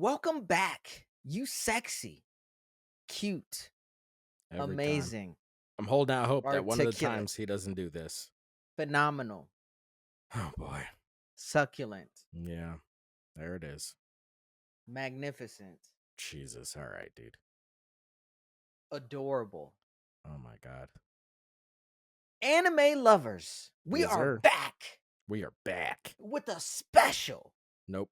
Welcome back, you sexy, cute, Every time. amazing, I'm holding out hope that one of the articulate, times he doesn't do this. phenomenal, Oh boy. succulent, Yeah. There it is. magnificent, Jesus. All right, dude. adorable. Oh my God. Anime lovers, we Yes, are sir. back We are back. with a special Nope.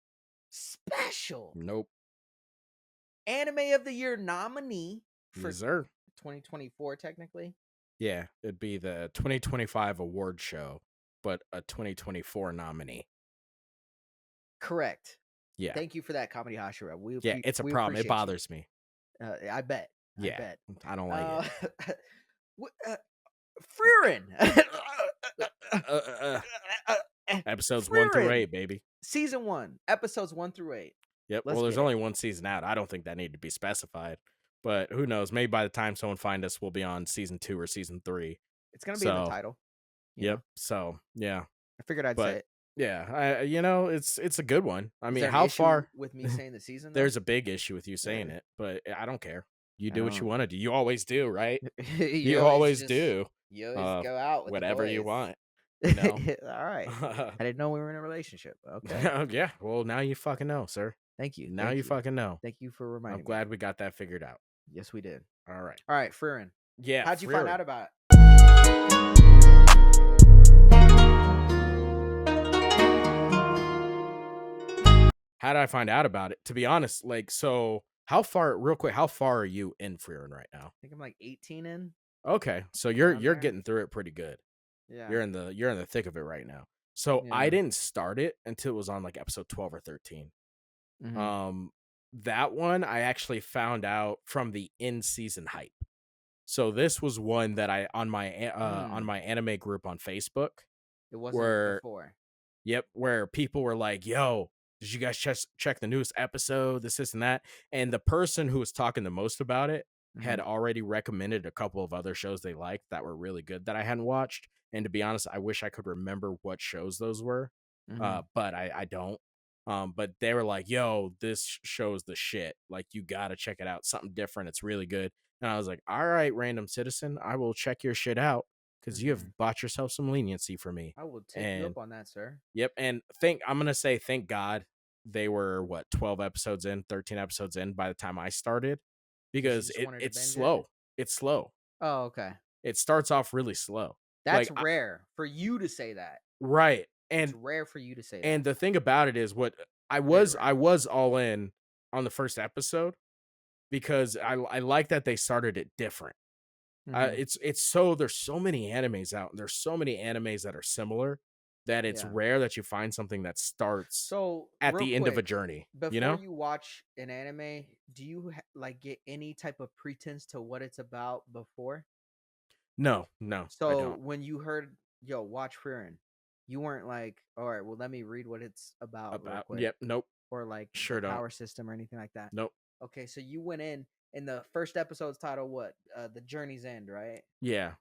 Anime of the Year nominee for Yes, sir. 2024, technically. Yeah. It'd be the 2025 award show, but a 2024 nominee. Correct. Yeah. Thank you for that, Comedy Hashira. Yeah. It's a we problem. It appreciate bothers me. you. I bet. Yeah. I bet. I don't like it. Frieren. Episodes 1 through Frieren. 8, baby. Season 1, episodes 1 through 8. Yep. Let's Well, there's get it. only one season out. I don't think that needed to be specified. But who knows? Maybe by the time someone finds us, we'll be on season 2 or season 3. It's gonna be in the title. Yep. So yeah. I figured I'd say it. Yeah, it's a good one. I Is mean, there an how issue far? with me saying the season? There's a big issue with you saying Yeah. it, but I don't care. You I do what you don't. want to do. You always do, right? you You always just- do. You always go out with the whatever you boys. want. You know? All right. I didn't know we were in a relationship. Okay. Yeah. Well, now you fucking know, sir. Thank you. Now you fucking know. Thank you for reminding I'm glad we got that figured out. me. Yes, we did. All right. All right, Frieren. Yeah. How'd you find Frieren. out about it? How did I find out about it? To be honest, so how far are you in Frieren right now? I think I'm like 18 in. Okay. So you're Around there. getting through it pretty good. Yeah. You're in the thick of it right now. So I Yeah. didn't start it until it was on like episode 12 or 13. Mhm. That one I actually found out from the in-season hype. So this was one that I on my anime group on Facebook. It wasn't where- before. Yep, where people were like, "Yo, did you guys check the newest episode? This and that." And the person who was talking the most about it had already recommended a couple of other shows they liked that were really good that I hadn't watched. And to be honest, I wish I could remember what shows those were, but I don't. But they were like, "Yo, this show's the shit. Like, you gotta check it out. Something different. It's really good." And I was like, "All right, random citizen, I will check your shit out because you have bought yourself some leniency for me." I will take you up on that, sir. Yep, and I'm gonna say thank God they were 12 episodes in, 13 episodes in by the time I started, because just wanted to it's binge it? slow. It's slow. Oh, okay. It starts off really slow. That's Like, rare for you to say that. right. It's And rare for you to say that. and the thing about it is what I was all in on the first episode because I like that they started it different. It's so there's so many animes out and there's so many animes that are similar that it's rare that you find something that starts so at real the end of a quick, journey. Before You know? you watch an anime, do you like get any type of pretense to what it's about before? No, I So don't. when you heard, yo, watch Frieren, you weren't like, all right, well, let me read what it's about real quick. Yep, nope, Or like Sure the don't. power system or anything like that. Nope. Okay, so you went in the first episode's title, what? The Journey's End, right? Yeah.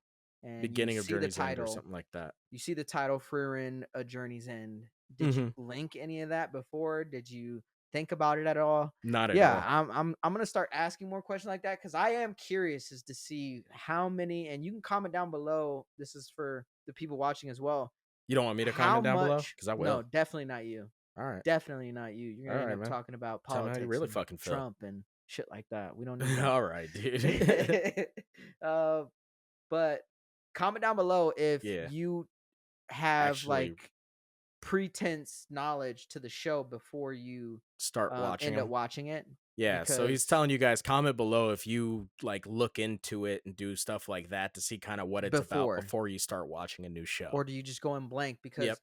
And Beginning you of see the Journey's End or title. something like that. You see the title Frieren, A Journey's End. Did you link any of that before? Did you think about it at all? Not at all. I'm gonna start asking more questions like that because I am curious as to see how many, and you can comment down below. This is for the people watching as well. You don't want me to comment down below? Because I will. No, definitely not you. All right. Definitely not you. You're gonna end up talking about Tell me how politics, you really and fucking feel. Trump and shit like that. We don't need that. All right, dude. But comment down below if Yeah. you have Actually- like pretense knowledge to the show before you Start watching end up them. watching it. Yeah, so he's because- telling you guys, comment below if you like look into it and do stuff like that to see kind of what it's about before you start watching a new show. Or do you just go in blank? Because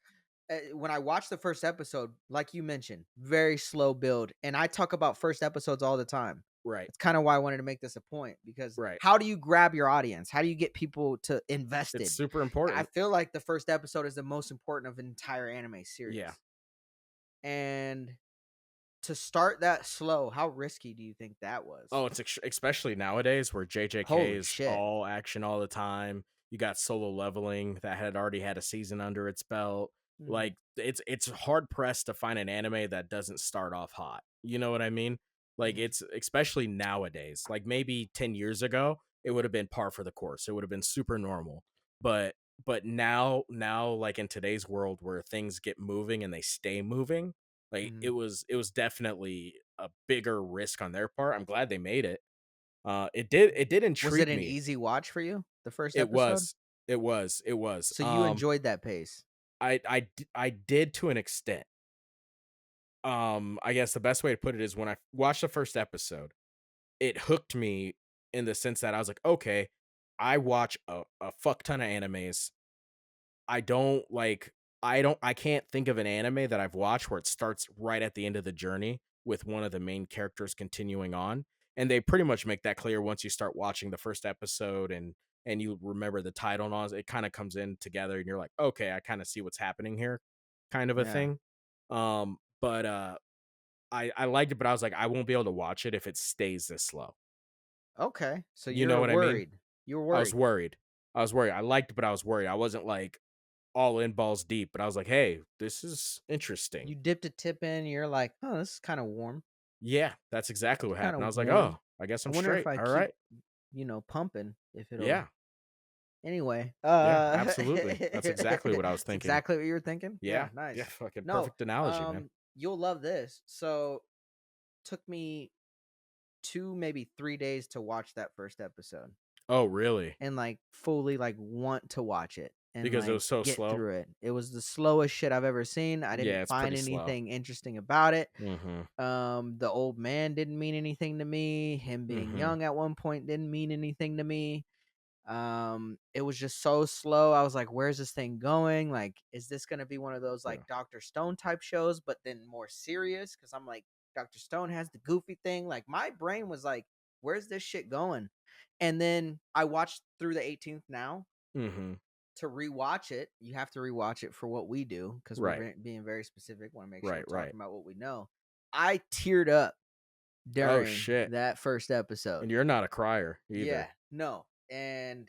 when I watched the first episode, like you mentioned, very slow build. And I talk about first episodes all the time. Right. It's kind of why I wanted to make this a point. Because Right. how do you grab your audience? How do you get people to invest in? It's super important. I feel like the first episode is the most important of an entire anime series. Yeah. And to start that slow, how risky do you think that was? Oh, it's especially nowadays where JJK Holy is shit. all action all the time. You got Solo Leveling that had already had a season under its belt. Mhm. Like it's hard pressed to find an anime that doesn't start off hot. You know what I mean? Like, Mhm, it's especially nowadays. Like, maybe 10 years ago, it would have been par for the course. It would have been super normal. But now like in today's world where things get moving and they stay moving, like mhm. it was definitely a bigger risk on their part. I'm glad they made it. It did Was it intrigue an me. easy watch for you, the first It episode? was. It was. So you enjoyed that pace? I did to an extent. I guess the best way to put it is when I watched the first episode, it hooked me in the sense that I was like, okay, I watch a fuck ton of animes. I don't like I can't think of an anime that I've watched where it starts right at the end of the journey with one of the main characters continuing on. And they pretty much make that clear once you start watching the first episode and you remember the title and all, it kind of comes in together and you're like, okay, I kind of see what's happening here, kind of a Yeah. thing. But I liked it, but I was like, I won't be able to watch it if it stays this slow. Okay. So You know you're what I mean? worried. You were I was worried. worried. I was worried. I liked it, but I was worried. I wasn't like all in balls deep, but I was like, hey, this is interesting. You dipped a tip in, you're like, "Oh, this is kinda warm. Yeah, that's exactly It's what kinda happened. I was like, warm. oh, I guess I I'm wonder if straight. I All keep, right. pumping, if it'll." Yeah. Anyway, Yeah, absolutely. That's exactly what I was it's thinking. exactly what you were thinking? Yeah, Yeah. Yeah. nice. Fucking No, perfect analogy, man. you'll love this. So, took me 2, maybe 3 days to watch that first episode Oh, really? and, like, fully, like, want to watch it and, Because it like, was so get slow. through it. It was the slowest shit I've ever seen. I didn't Yeah, it's find pretty slow. anything interesting about it. Mm-hmm. The old man didn't mean anything to me. Him being Mm-hmm. young at one point didn't mean anything to me. It was just so slow. I was like, where's this thing going? Like, is this gonna be one of those like Yeah. Dr. Stone type shows, but then more serious? Because I'm like, Dr. Stone has the goofy thing. Like, my brain was like, where's this shit going? And then I watched through the 18th now Mm-hmm. to rewatch it. You have to rewatch it for what we do because we're Right. being very specific. Want to make sure we're Right. Right. talking about what we know. I teared up Oh during shit. that first episode. And you're not a crier Yeah, either. no. And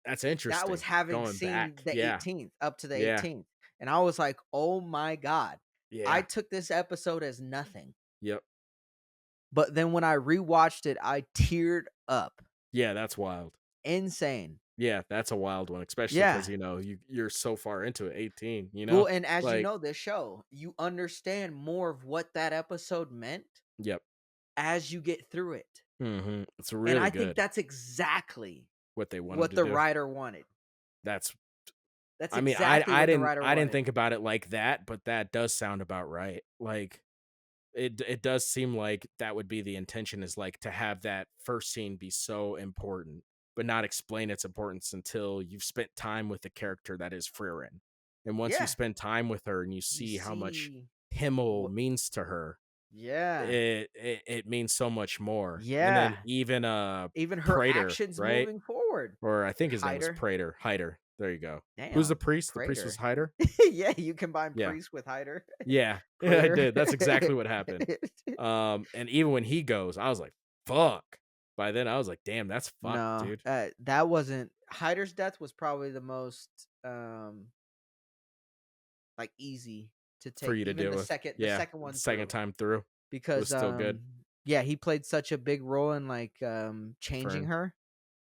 That's that was interesting. having Going seen back. the Yeah. 18th up to the Yeah. 18th. And I was like, "Oh my god." I Yeah. took this episode as nothing. Yep. But then when I rewatched it, I teared up. Yeah, that's wild. Insane. Yeah, that's a wild one, especially because Yeah. you're so far into it, 18, Well, and as you Like, know, this show, you understand more of what that episode meant yep. as you get through it. It's And really I think good that's exactly what they wanted what to the do. writer wanted. That's That's I mean, exactly what the writer I didn't wanted. think about it like that, but that does sound about right. Like, it does seem like that would be the intention is, like, to have that first scene be so important, but not explain its importance until you've spent time with the character that is Frieren. And once you Yeah. spend time with her and you You see how much see Himmel what means to her, yeah. it means so much more. And then Yeah. even, Even her Prater, actions right? moving forward. Or I think his name was Hyder. Prater. Hyder. There you go. Who's the Damn. priest? The priest was Prater. Hyder? Yeah, you combine Yeah. priest with Hyder. Yeah. Yeah, I Prater. did. That's exactly what happened. And even when he goes, I was like, fuck. By then I was like, damn, that's fucked, No, dude. that wasn't Hyder's death was probably the most like easy to For take. you to Even deal with. the Yeah. second one Second through. time through. It was Because still good. yeah, he played such a big role in like changing Fern. her.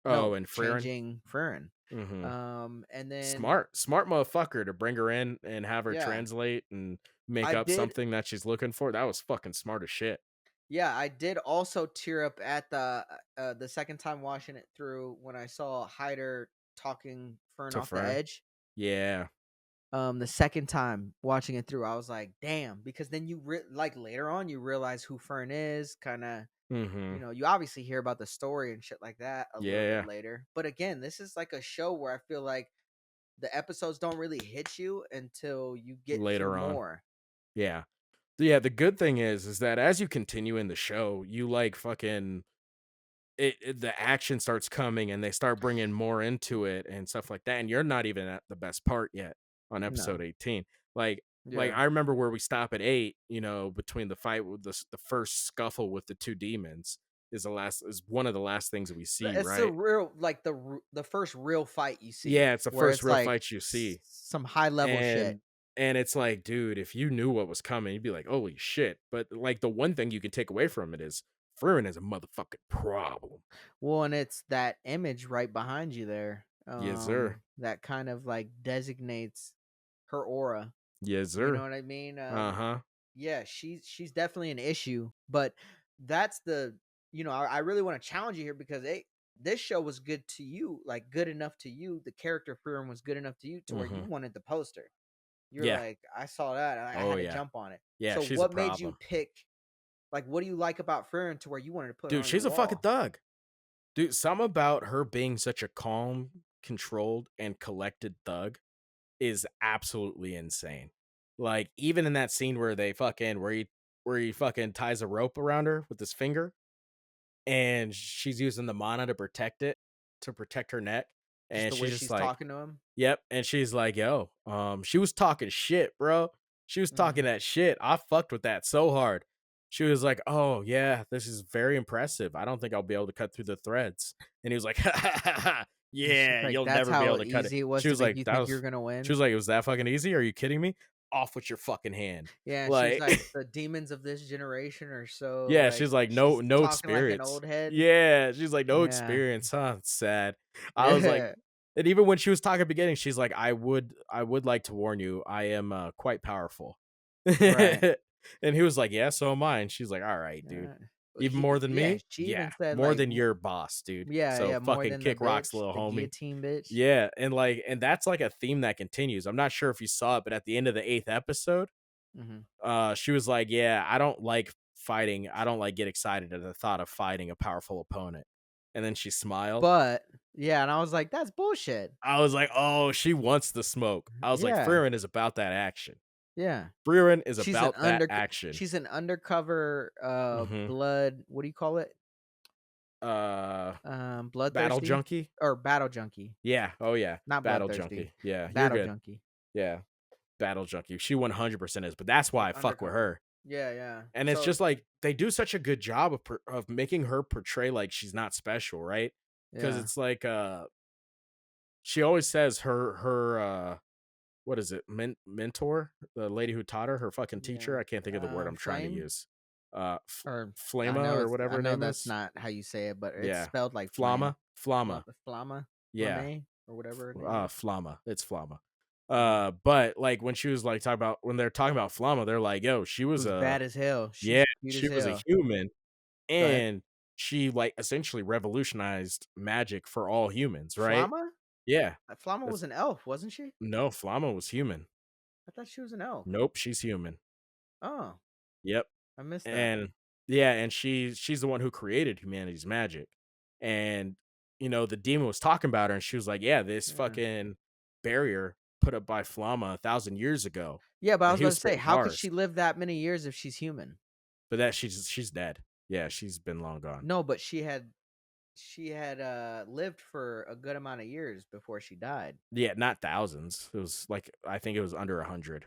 Oh, No, and Frieren. changing Frieren. Mm-hmm. And then Smart motherfucker to bring her in and have her yeah, translate and make I up did something that she's looking for. That was fucking smart as shit. yeah, I did also tear up at the second time watching it through when I saw Hyder talking Fern To off the Fern. edge. Yeah. The second time watching it through, I was like, "Damn!" Because then like later on, you realize who Fern is. Kind of, Mm-hmm. you obviously hear about the story and shit like that a little bit Yeah. later. But again, this is like a show where I feel like the episodes don't really hit you until you get through Later on. more. Yeah. Yeah, the good thing is that as you continue in the show, you like fucking the action starts coming and they start bringing more into it and stuff like that. And you're not even at the best part yet on episode No, 18. Like yeah, I remember where we stop at 8, between the fight with the first scuffle with the two demons is one of the last things we see, it's the right? real like the first real fight you see Yeah, it's the where first it's real like fight you see. some high level And shit. And it's like, dude, if you knew what was coming, you'd be like, "Holy shit." But, like, the one thing you can take away from it is Frieren is a motherfucking problem. Well, and it's that image right behind you there, Yes, sir. that kind of, like, designates her aura, Yes, you know sir. what I mean? Uh-huh. Yeah, she's definitely an issue, but that's the I really wanna challenge you here because, this show was good to you, like, good enough to you, the character Frieren was good enough to you to where you Mhm. wanted the poster. You're Yeah. like, "I saw that, and I Oh, had to yeah. jump on it." Yeah, So she's a what made you problem. pick like, what do you like about Frieren to where you wanted to put her Dude, on your she's a fucking wall? thug. Dude, something about her being such a calm, controlled, and collected thug is absolutely insane. Like, even in that scene where they fucking where he fucking ties a rope around her with his finger, and she's using the mana to protect her neck, Just and the she's way just she's like, talking to him? "Yep," and she's like, "Yo," she was talking shit, bro. She was talking Mhm. that shit. I fucked with that so hard. She was like, "Oh, yeah, this is very impressive. I don't think I'll be able to cut through the threads." And he was like, "Ha, ha, ha, ha. She's Yeah, like, you'll "That's never be able how to cut it." easy it was She to was make like, you "That think was." you're gonna She win?" was like, "It was that fucking easy? Are you kidding me? Off with your fucking hand." Yeah, and she's Like, like, "The demons of this generation are so," yeah, like she's like, "No, she's no talking like an experience." old head. Yeah, she's like, "No Yeah. experience, huh? It's sad." I was like, Yeah. and even when she was talking at the beginning, she's like, I would like to warn you, I am, quite powerful." Right. And he was like, "Yeah, so am I." And she's like, "Alright, dude. Yeah. Well, Even more than yeah, me? she even Yeah, said, more like, than your boss, dude. yeah, So yeah, more fucking than the kick rocks, bitch, little the homie." guillotine bitch. Yeah, and, like, and that's, like, a theme that continues. I'm not sure if you saw it, but at the end of the 8th episode, Mhm. she was like, "Yeah, I don't like fighting. I don't like get excited at the thought of fighting a powerful opponent." And then she smiled. But yeah, and I was like, "That's bullshit." I was like, "Oh, she wants the smoke." I was like, Yeah, "Frieren is about that action. yeah. Frieren is She's an about that action." she's an undercover, Mhm. blood what do you call it? Uh, Battle Bloodthirsty? Junkie? Or battle junkie, Yeah. Oh, yeah. not Battle bloodthirsty. Junkie. Yeah, you're Battle good. junkie. Yeah. Battle Junkie. She 100% is, but that's why I fuck with Undercover. her. Yeah, yeah. And it's So just like they do such a good job of making her portray like she's not special, right? Because yeah, it's like she always says her what is it? Mentor, the lady who taught her, her fucking yeah, teacher. I can't think of the word I'm trying to flame? use. Or Flama or whatever I her know name that's is. not how you say it, but it's Yeah. spelled like flame. Flama, Flama. Flama? Yeah. Flame? Or whatever her name is. Flama. It's Flama. Mhm. But like when she was like talking about when they're talking about Flama, they're like, "Yo, she It was was a bad as hell. yeah, She's cute as she was a hell. human Go ahead. and she like essentially revolutionized magic for all humans, right?" Flama? Yeah. Flama That's was an elf, wasn't she? no, Flama was human. I thought she was an elf. Nope, she's human. Oh, Yep. I missed that. And yeah, and she's the one who created humanity's magic. And the demon was talking about her and she was like, "Yeah, this Yeah. fucking barrier put up by Flama 1,000 years ago." Yeah, but I And was he about was to say, spitting how could bars. she live that many years if she's human? But that she's dead. Yeah, she's been long gone. No, but she had lived for a good amount of years before she died. Yeah, not thousands. It was like I think it was under 100.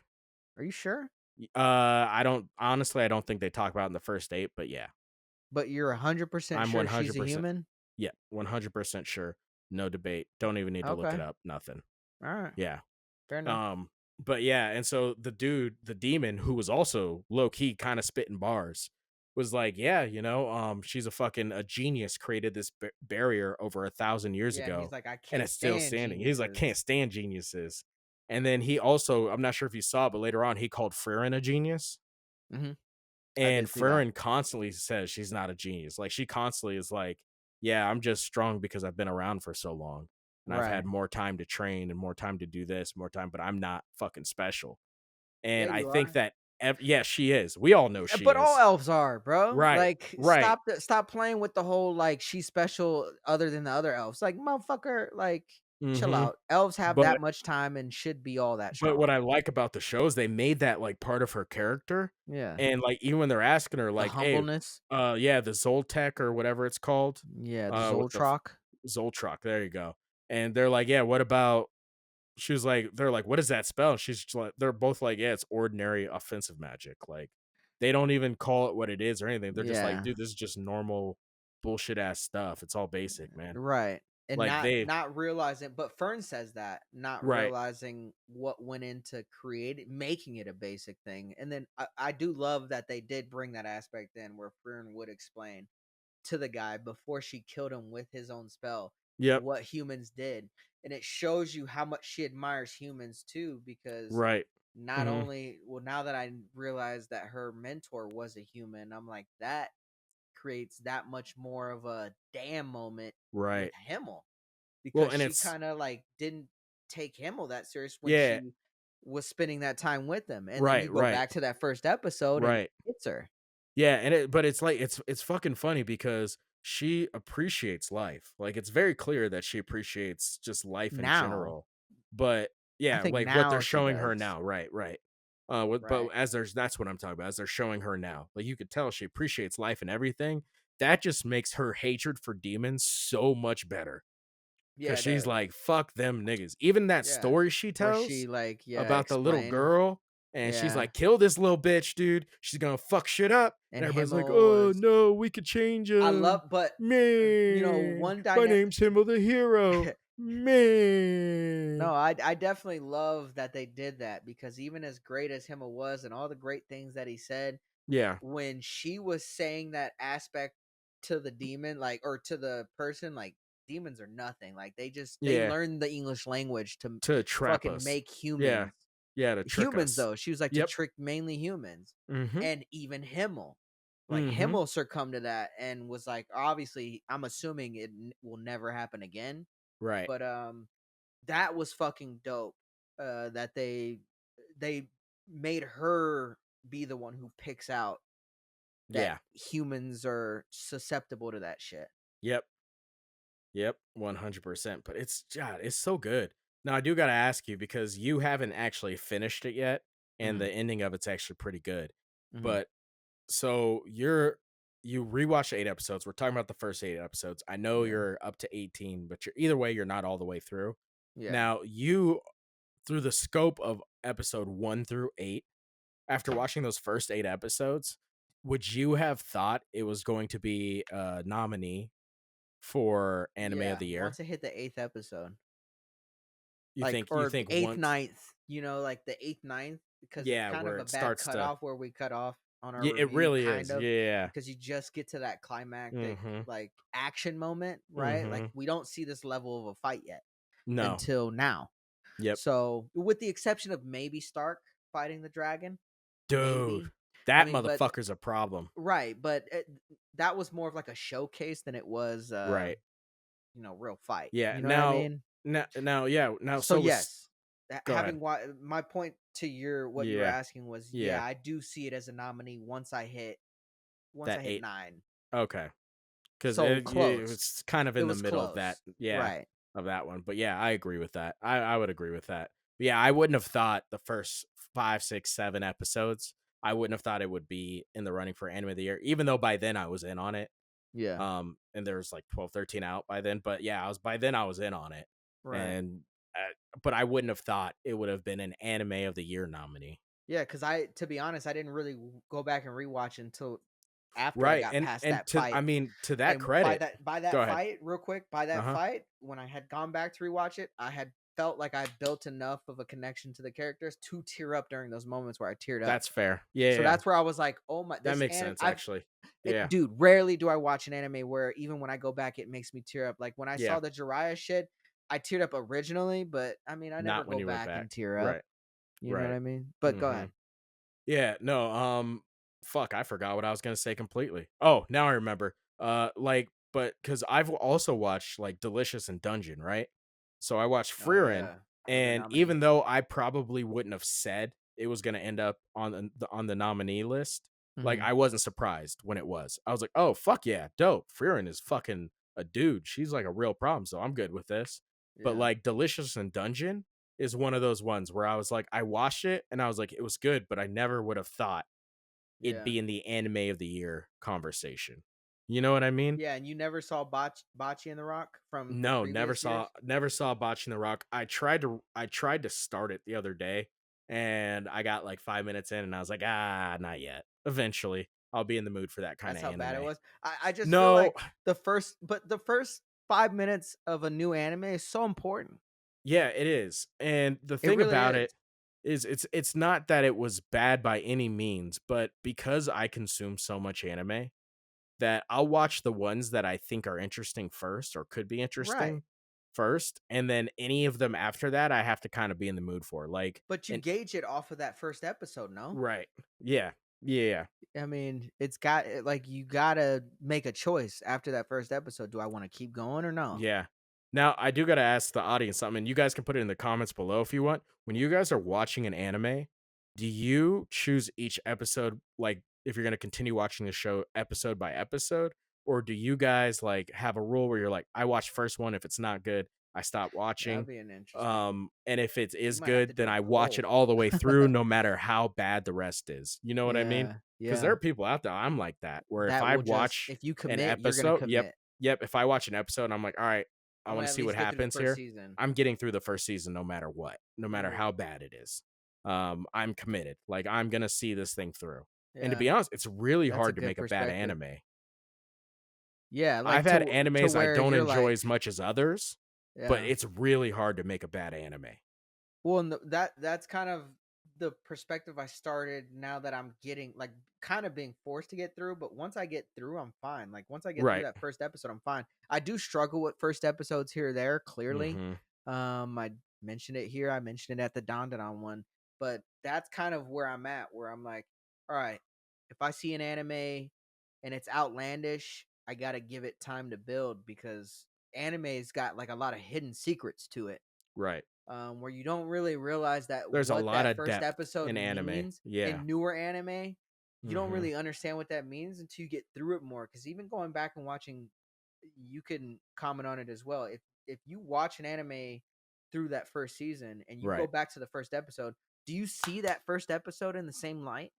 Are you sure? I don't honestly I don't think they talk about it in the first 8, but yeah. But you're 100% I'm sure she's a 100% human? yeah, 100% sure. No debate. Don't even need to look it Okay. up. Nothing. All right. Yeah. Fair enough. Um, but yeah, and so the demon who was also low key kind of spitting bars was like, yeah, she's a genius, created this barrier over 1,000 years Yeah, and he's ago, like, I and can't it's still stand standing. He's like, can't geniuses. stand geniuses. And then he also, I'm not sure if you saw, but later on he called Frieren a genius. Hmm. I And did see that. Frieren constantly says she's not a genius. Like she constantly is like, yeah, I'm just strong because I've been around for so long and I've had Right. more time to train and more time to do this, more time, but I'm not fucking special. Yeah, And I you think are. that yeah, she is. We all know she But all is. elves are, bro. Right. Like, Right. stop playing with the whole like she's special other than the other elves. Like, motherfucker, like, chill Mhm. out. Elves have But that much time and should be all that what strong. I like about the show is they made that like part of her character. Yeah. And like even when they're asking her The like, "Hey, humbleness. yeah, the Zoltec or whatever it's called, Yeah, the with the Zoltrock. Zoltrock, there you go." And they're like, "Yeah, what about?" She was like, they're like, "What does that spell?" And she's just like, they're both like, "Yeah, it's ordinary offensive magic." Like, they don't even call it what it is or anything. They're just like, Yeah. "Dude, this is just normal bullshit ass stuff. It's all basic, man." Right. and Like they not realizing, but Fern says that, not right. realizing what went into making it a basic thing. And then I do love that they did bring that aspect in where Frieren would explain to the guy before she killed him with his own spell Yep. what humans did. And it shows you how much she admires humans too, because Right. not Mhm. only, well, now that I realized that her mentor was a human, I'm like, that creates that much more of a damn moment with Right. Himmel, Well, because and she it's kind of like didn't take Himmel that serious when yeah. she was spending that time with him. And then you Right, go right. back to that first episode and Right. it hits her Yeah, and but it's like it's fucking funny because she appreciates life. Like it's very clear that she appreciates just life in now. general. But I yeah, think like what they're now she showing her does. now, right, right. But Right. as there's that's what I'm talking about. As they're showing her now, like you could tell she appreciates life and everything. That just makes her hatred for demons so much better. Yeah, Cause it she's does. like, fuck them niggas. Even that Yeah. story she Where she tells like, yeah, about the little explained. girl, and she's Yeah. like, kill this little bitch, dude. She's gonna fuck shit up. And And everybody's like, Himmel oh was, no, we could change I him. love, but Man, one my dynamic. name's Himmel the hero. No, Man. I definitely love that they did that, because even as great as Himmel was and all the great things that he said, Yeah, when she was saying that aspect to the demon, like, or to the person, like, demons are nothing. Like, they yeah. learn the English language to To trap fucking us. make Yeah. humans Yeah, to trick humans us. though. She was like, to Yep. trick mainly humans. Mm-hmm. And even Himmel. Like, Mm-hmm. Himmel succumbed to that and was like, obviously, I'm assuming will never happen again. Right. But that was fucking dope. That they made her be the one who picks out that Yeah. humans are susceptible to that shit. Yep. Yep, 100%. But it's God, it's so good. Now I do gotta ask you because you haven't actually finished it yet, and Mm-hmm. the ending of it's actually pretty good. Mm-hmm. But so you rewatched 8 episodes. We're talking about the first 8 episodes. I know Yeah. you're up to 18, but you're either way, you're not all the way through. Yeah. Now you through the scope of episode 1 through 8, after watching those first 8 episodes, would you have thought it was going to be a nominee for anime of Yeah. the year? Once I hit the eighth episode, You like, think you or think eighth, once ninth, like the eighth, ninth, because it's yeah, kind of where a it bad starts to cutoff where we cut off on our yeah, it review, really kind is. of, Yeah. because you just get to that climactic, Mhm. like, action moment, right? Like, Mhm. we don't see this level of a fight yet No. until now. Yep. So, with the exception of maybe Stark fighting the dragon, Dude, maybe. I that mean, but motherfucker's a problem. right, but that was more of like a showcase than it was, Right. real fight. Yeah. You know what I Now mean? now yeah, now So so was yes, go ahead. my point to your what you were Yeah. asking was, yeah, Yeah. I do see it as a nominee once I That hit 8. 9. Okay. Cuz So it close. was kind of It in the was middle of that. close. Yeah, Right. of that one. But yeah, I agree with that. I would agree with that. But yeah, I wouldn't have thought the first 5, 6, 7 episodes, I wouldn't have thought it would be in the running for anime of the year even though by then I was in on it. Yeah. And there was like 12, 13 out by then, but yeah, I was in on it. Right. And but I wouldn't have thought it would have been an anime of the year nominee. Yeah, because to be honest, I didn't really go back and rewatch until after I Right. got past And that to I fight. mean, to that And by credit, that go ahead. fight, real quick, by that Uh-huh. fight, when I had gone back to rewatch it, I had felt like I built enough of a connection to the characters to tear up during those moments where I teared up. That's fair. Yeah, So yeah. that's where I was like, "Oh my, That this makes anime." sense actually. Yeah. Dude, rarely do I watch an anime where even when I go back, it makes me tear up. Like when I Yeah. saw the Jiraiya shit, I teared up originally, but I mean, I never Not when go you went back back. and tear up. Right. You know what Right. I mean? But go Mhm. ahead. Yeah, no, fuck, I forgot what I was gonna say completely. Oh, now I remember. Like, but because I've also watched like Delicious and Dungeon, right? So I watched Oh Frieren, yeah, another and nominee. even though I probably wouldn't have said it was gonna end up on on the nominee list, like Hmm. I wasn't surprised when it was. I was like, oh fuck yeah, dope. Frieren is fucking a dude. She's like a real problem, so I'm good with this. But Yeah, like Delicious and Dungeon is one of those ones where I was like, I watched it and I was like, it was good, but I never would have thought it'd yeah, be in the anime of the year conversation. You know what I mean? yeah. And you never saw Bocce in the Rock from the No, previous years? never saw Botching the Rock. I tried to start it the other day and I got like 5 minutes in and I was like, ah, not yet. Eventually, I'll be in the mood for that kind That's of how bad it anime. was. I just feel No, like the first 5 minutes of a new anime is so important. Yeah, it is. And the It thing really about is. it is it's not that it was bad by any means, but because I consume so much anime that I'll watch the ones that I think are interesting first or could be Right. interesting first, and then any of them after that I have to kind of be in the mood for. Like But you and gauge it off of that first episode, no? right. Yeah. Yeah. I mean, it's got like you gotta make a choice after that first episode. Do I want to keep going or no? Yeah. Now, I do gotta ask the audience something, and you guys can put it in the comments below if you want. When you guys are watching an anime, do you choose each episode, like, if you're gonna continue watching the show episode by episode? Or do you guys, like, have a rule where you're like, "I watch first one, if it's not good, I stop That'd watching, be an interesting. and if it We is might have to good, do then a I watch it poll. all the way through no matter how bad the rest is." You know what I mean? Yeah, Because there yeah. are people out there, I'm like that, where if That I will just watch if you an commit, you're gonna episode yep. commit. Yep, if I watch an episode and I'm like, "All right, I I'm wanna gonna at see what least get through the happens first here," season. I'm getting through the first season no matter what, no matter Mhm. how bad it is. I'm committed, like, I'm gonna see this thing through. And to Yeah, be honest, it's really that's a hard to good make a bad perspective. anime. Yeah, I've like had to animes I where don't you're enjoy like, as much as others, but yeah. it's really hard to make a bad anime. Well, and that's kind of the perspective I started now that I'm getting like kind of being forced to get through, but once I get through, I'm fine. Like once I get through Right. that first episode, I'm fine. I do struggle with first episodes here or there, clearly. Mhm. I mentioned it here, I mentioned it at the Don one, but that's kind of where I'm at, where I'm like, all right, if I see an anime and it's outlandish, I gotta give it time to build because anime's got like a lot of hidden secrets to it, Right. where you don't really realize that There's a what lot that of first depth episode in anime. means Yeah. in newer anime. You don't Mhm. really understand what that means until you get through it more. Because even going back and watching, you can comment on it as well. If you watch an anime through that first season and you go Right. back to the first episode, do you see that first episode in the same light?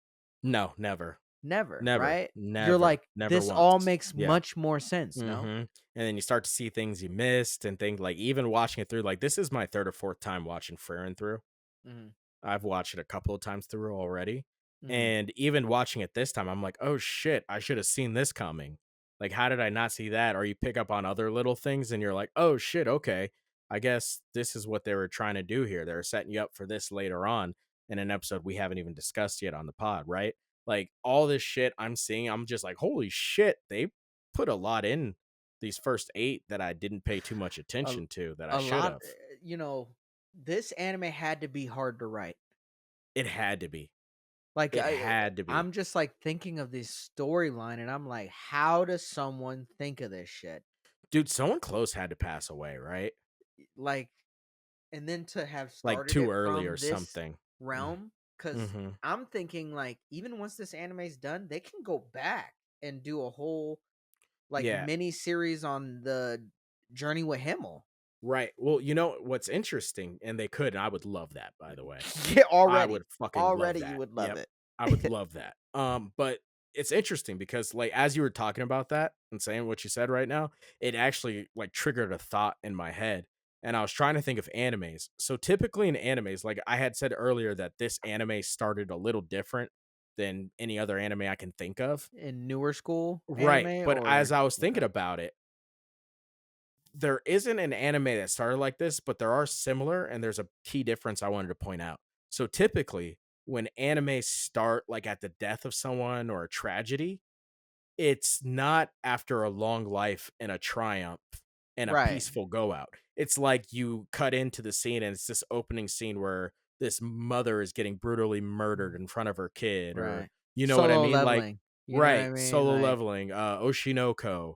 No, never. Never, Never. right? You're Never. like, Never this all once. makes Yeah. much more sense, no? Mhm. And then you start to see things you missed and think like even watching it through, like this is my 3rd or 4th time watching Frieren through. Mm-hmm. I've watched it a couple of times through already. Mm-hmm. And even watching it this time, I'm like, oh shit, I should have seen this coming. Like, how did I not see that? Or you pick up on other little things and you're like, oh shit, okay. I guess this is what they were trying to do here. They're setting you up for this later on in an episode we haven't even discussed yet on the pod, right? Like all this shit I'm seeing, I'm just like, holy shit, they put a lot in these first 8 that I didn't pay too much A, attention to that I a should lot, have. this anime had to be hard to write. It had to be. Like It had to be. I'm just like thinking of this storyline, and I'm like, how does someone think of this shit? Dude, someone close had to pass away, right? Like, and then to have Like, started too it early or from this something. Mm, realm, because mhm. I'm thinking like, even once this anime's done, they can go back and do a whole like Yeah, mini series on the journey with Himmel. right. Well, you know what's interesting, and they could, and I would love that, by the way. Yeah, I would already, fucking love already, you that. would love Yep. it. I would love that. But it's interesting because, like, as you were talking about that and saying what you said right now, it actually, like, triggered a thought in my head, and I was trying to think of animes. So, typically in animes, like I had said earlier that this anime started a little different than any other anime I can think of. In newer school Right, anime, but as or I was thinking okay, about it, there isn't an anime that started like this, but there are similar, and there's a key difference I wanted to point out. So typically, when anime start like at the death of someone or a tragedy, it's not after a long life and a triumph and a right. peaceful go out. It's like you cut into the scene and it's this opening scene where this mother is getting brutally murdered in front of her kid, or Right. you know what I Solo mean? Like, leveling, you know what I right, mean? solo Like, leveling, Oshinoko,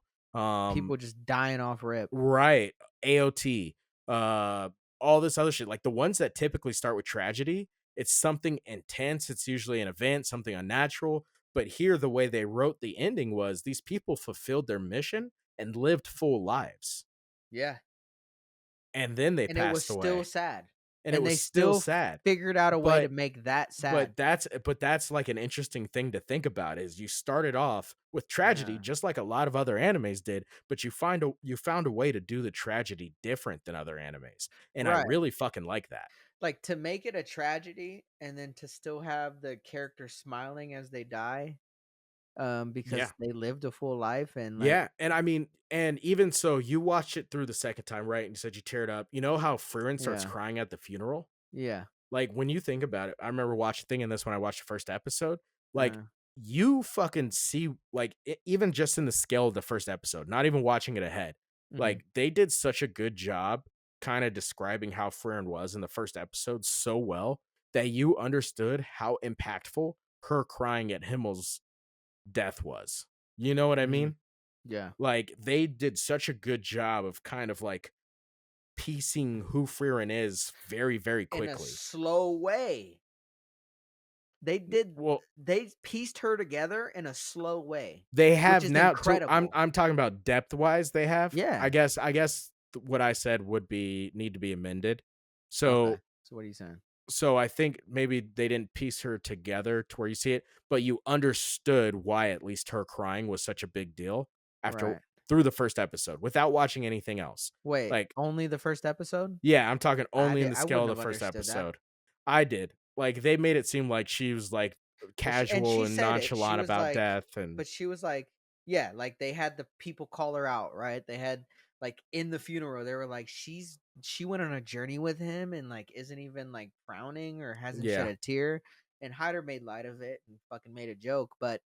people just dying off rip. right, AOT, uh, all this other shit. Like the ones that typically start with tragedy, it's something intense. It's usually an event, something unnatural. But here, the way they wrote the ending was these people fulfilled their mission and lived full lives. Yeah. And then they And it was passed still away. sad. And it And was they still still sad. figured out a way to But make that but sad. that's like an interesting thing to think about is you started off with tragedy Yeah. just like a lot of other animes did, but you found a way to do the tragedy different than other animes. And I Right. really fucking like that. Like to make it a tragedy and then to still have the character smiling as they die. because Yeah. they lived a full life and like, Yeah, and I mean, and even so, you watched it through the second time, right? And you said you teared up. You know how Frieren starts yeah, crying at the funeral? yeah, Like, when you think about it, I remember thinking this when I watched the first episode. Like, uh, you fucking see, like, even just in the scale of the first episode, not even watching it ahead, mhm, like, they did such a good job kind of describing how Frieren was in the first episode so well that you understood how impactful her crying at Himmel's death was. You know what I mhm, mean? yeah, Like, they did such a good job of kind of, like, piecing who Frieren is very, very in a quickly. slow way. Well, They pieced her together in a slow way, they which have is now to incredible. I'm talking about depth-wise they have. Yeah. I guess what I said would be need to be amended. Okay. So So what are you saying? I think maybe they didn't piece her together to where you see it, but you understood why at least her crying was such a big deal after Right. through the first episode without watching anything else. Wait, Like, only the first episode? yeah, I'm talking only in the I scale of wouldn't the have first understood that. episode. I did. Like, they made it seem like she was, like, Well, casual she and said it. She nonchalant was about like, death and but she was like, yeah, like they had the people call her out, right? They had like in the funeral, they were like, she went on a journey with him and like isn't even like frowning or hasn't shed yeah, a tear. And Hyder made light of it and fucking made a joke, but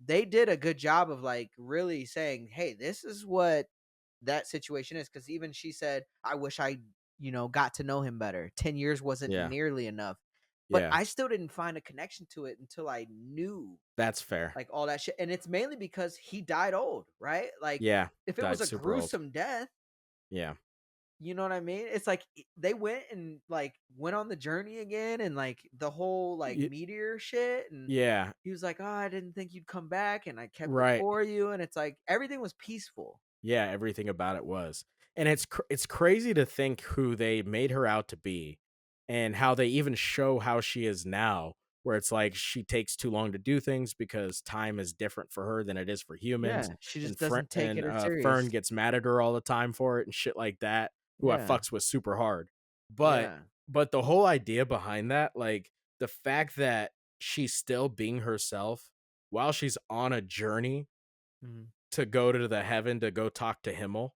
they did a good job of like really saying, hey, this is what that situation is. Because even she said, I wish I, got to know him better. 10 years wasn't yeah, nearly enough, but yeah. I still didn't find a connection to it until I knew That's fair. like all that shit. And it's mainly because he died old, right? Like Yeah, if it was died a super old. gruesome death, Yeah. you know what I mean? It's like they went and like went on the journey again and like the whole like Y meteor shit. And yeah, he was like, oh, I didn't think you'd come back and I kept it right. for you. And it's like everything was peaceful. Yeah, everything about it was. And it's crazy to think who they made her out to be and how they even show how she is now, where it's like she takes too long to do things because time is different for her than it is for humans, Yeah. She and just doesn't take it as serious. Fern gets mad at her all the time for it and shit like that, who I Yeah. fucks with super hard. But Yeah. the whole idea behind that, like, the fact that she's still being herself while she's on a journey Mhm. to go to the heaven to go talk to Himmel,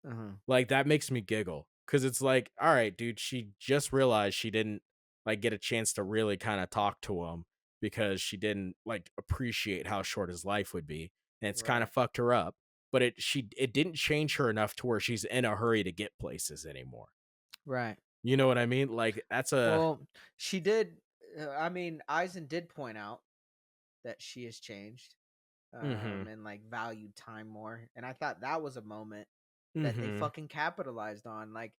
Uh-huh. like, that makes me giggle because it's like, all right, dude, she just realized she didn't like get a chance to really kind of talk to him because she didn't like appreciate how short his life would be, and it's kind of Right. fucked her up. But it didn't change her enough to where she's in a hurry to get places anymore. Right. You know what I mean? Like, that's a Well, she did. I mean, Eisen did point out that she has changed, mm-hmm, and like valued time more. And I thought that was a moment that they mm-hmm. fucking capitalized on. Like,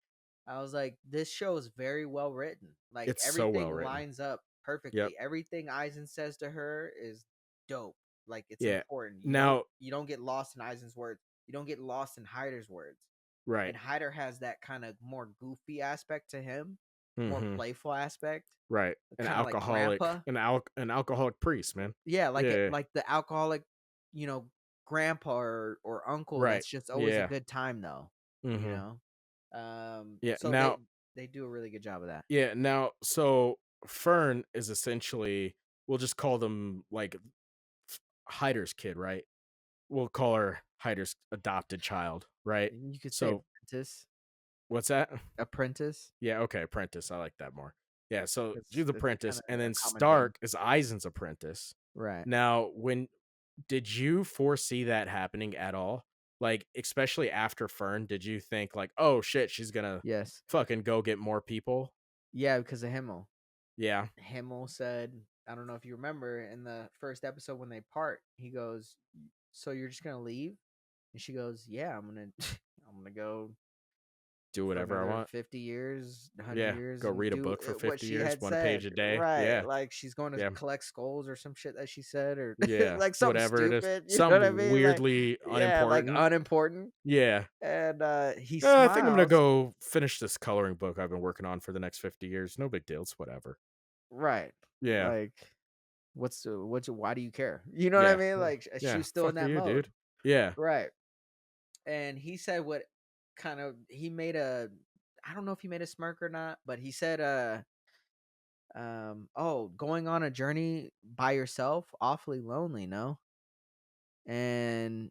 I was like, this show is very well written. Like It's so well everything written. lines up Yep. perfectly. Everything Eisen says to her is dope. Like it's Yeah. important. Now, You don't get lost in Eisen's words. You don't get lost in Hyder's words. right. And Hyder has that kind of more goofy aspect to him, more Mm-hmm. playful aspect, Right. kind of like grandpa. An alcoholic priest, man. Yeah, Yeah. like the alcoholic, you know, grandpa or uncle Right. that's just always a Yeah. good time though, you Mhm. know? Yeah, So now they do a really good job of that. so Fern is essentially we'll just call them, like, Hyder's kid, right? We'll call her Hyder's adopted child, right? And you could say So apprentice, what's that? apprentice, Yeah, okay, apprentice, I like that more. Yeah, so she's it's kind apprentice, of and a then common thing. Stark is Eisen's apprentice. Right. Now, when did you foresee that happening at all? Like, especially after Fern, did you think like, "Oh shit, she's gonna Yes. fucking go get more people?" Yeah, because of Himmel. Yeah. Himmel said, I don't know if you remember in the first episode when they part, he goes, "So you're just gonna leave?" And she goes, "Yeah, I'm gonna, I'm gonna go Do for whatever I another want. 50 years, 100 Yeah, years go and read a do book for what 50 she years, had 1 page said." a day. Right. Yeah, Like she's going to yeah, collect skulls or some shit that she said, or yeah, like something whatever it is. stupid. You know what I Something mean? Like, weirdly yeah, like unimportant. unimportant. Yeah. And he I think I'm gonna smiles. go finish this coloring book I've been working on for the next 50 years. No big deal. It's whatever. Right. Yeah. Like, why do you care? You know what I Yeah. mean? Yeah. Like, she Yeah. was still in Fuck that you, mode. dude. Yeah. Right. And he said what kind of, he made a, I don't know if he made a smirk or not, but he said, Oh, going on a journey by yourself, awfully lonely, no? And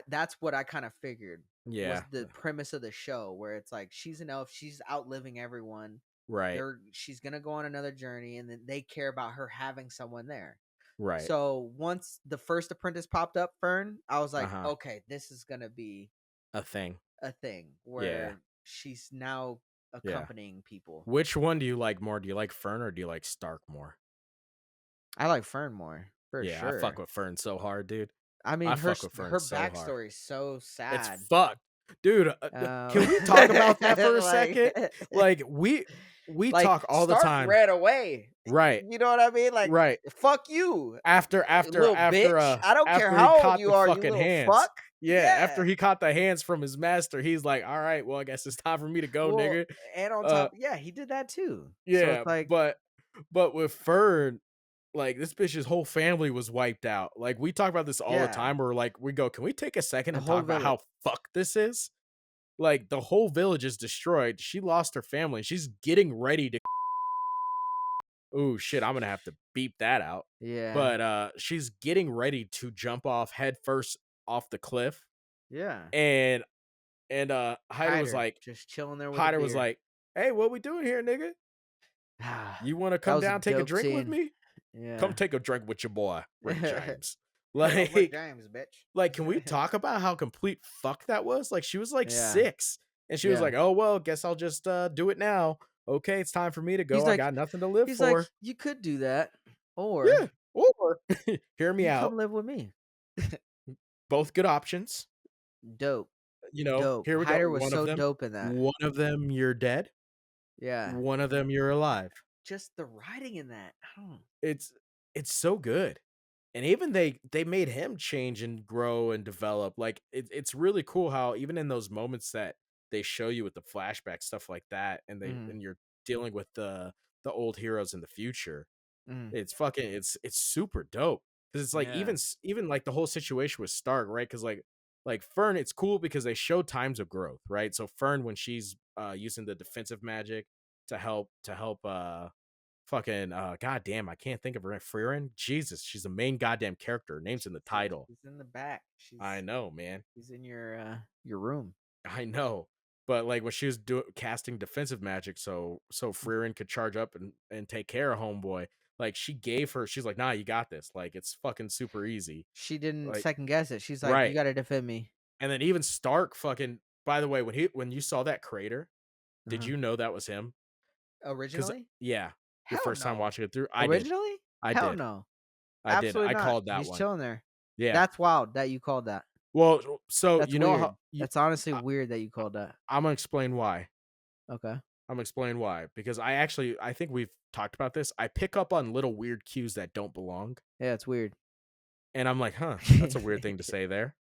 that's what I kind of figured was Yeah. the premise of the show, where it's like she's an elf, she's outliving everyone. Right. She's gonna go on another journey, and then they care about her having someone there. Right. So once the first apprentice popped up, Fern, I was like, Uh-huh. okay, this is gonna be A thing. a thing Yeah. where she's now Yeah. accompanying people. Which one do you like more? Do you like Fern or do you like Stark more? I like Fern more for Yeah, I fuck sure. with Fern so hard, dude. I mean, I fuck with Fern her so hard. backstory is so It's sad. fucked. Dude, can we talk about that for a second? Like, Like we like talk all the Stark time. ran away. Right. You know what I mean? Like, Right. fuck you, little After bitch. I don't care after he how old caught you the are, you fucking little hands. fuck. Yeah, after Yeah. he caught the hands from his master, he's like, "All right, well, I guess it's time for me to go, Well, nigga." and on Uh top, yeah, he did that too. So yeah, it's like but with Fern, like this bitch's whole family was wiped out. Like we talk about this all the yeah, time where like we go, "Can we take a second the and whole talk about village. how fucked this is?" Like the whole village is destroyed. She lost her family. She's getting ready to oh shit, I'm gonna have to beep that out. Yeah, But she's getting ready to jump off head first off the cliff. yeah. And Hyder just chilling there with a Hyder was beer. like, "Hey, what we doing here, nigga? You wanna That come was a down take a dope drink with scene. me? Come Yeah. take a drink with your boy, Rick James." I'm Rick Like James, like, can we bitch. talk about how complete fuck that was? Like, she was, like, Yeah, 6, and she was yeah. like, "Oh, well, guess I'll just, do it now. Okay, it's time for me to He's go. I like got nothing to live he's like, for." "You could do that, or Yeah, or hear me you out, come live with me." both good options. Dope, dope. Here we go. Hyder was so dope in that. One of them you're dead, Yeah. one of them you're alive. Just the writing in that. I don't It's it's so good. And even they made him change and grow and develop. Like it's really cool how even in those moments that they show you with the flashback stuff like that, and mhm, you're dealing with the old heroes in the future. mhm. It's fucking it's super dope because it's like Yeah. even like the whole situation with Stark, right? Because like Fern, it's cool because they show times of growth, right? So Fern, when she's using the defensive magic to help fucking goddamn, I can't think of her. Frieren, Jesus, she's the main goddamn character. Her name's in the title. She's in the back. I know, man. She's in your room. I know. But like when she was casting defensive magic, so Frieren could charge up and take care of homeboy. Like she's like, nah, you got this. Like it's fucking super easy. She didn't Like second guess it. She's like, "You right. got to defend me." And then even Stark fucking. By the way, when you saw that crater, did Uh-huh. you know that was him? Because Originally? yeah, your Hell first time no. watching it through, Originally? I Hell did, no. I did. Absolutely I not. called that He's one. chilling there. Yeah. That's wild that you called that. Well, so That's you know weird. how you. That's honestly weird that you called that. I'm gonna explain why. Okay. Because I think we've talked about this. I pick up on little weird cues that don't belong, Yeah, it's weird. and I'm like, huh, that's a weird thing to say there.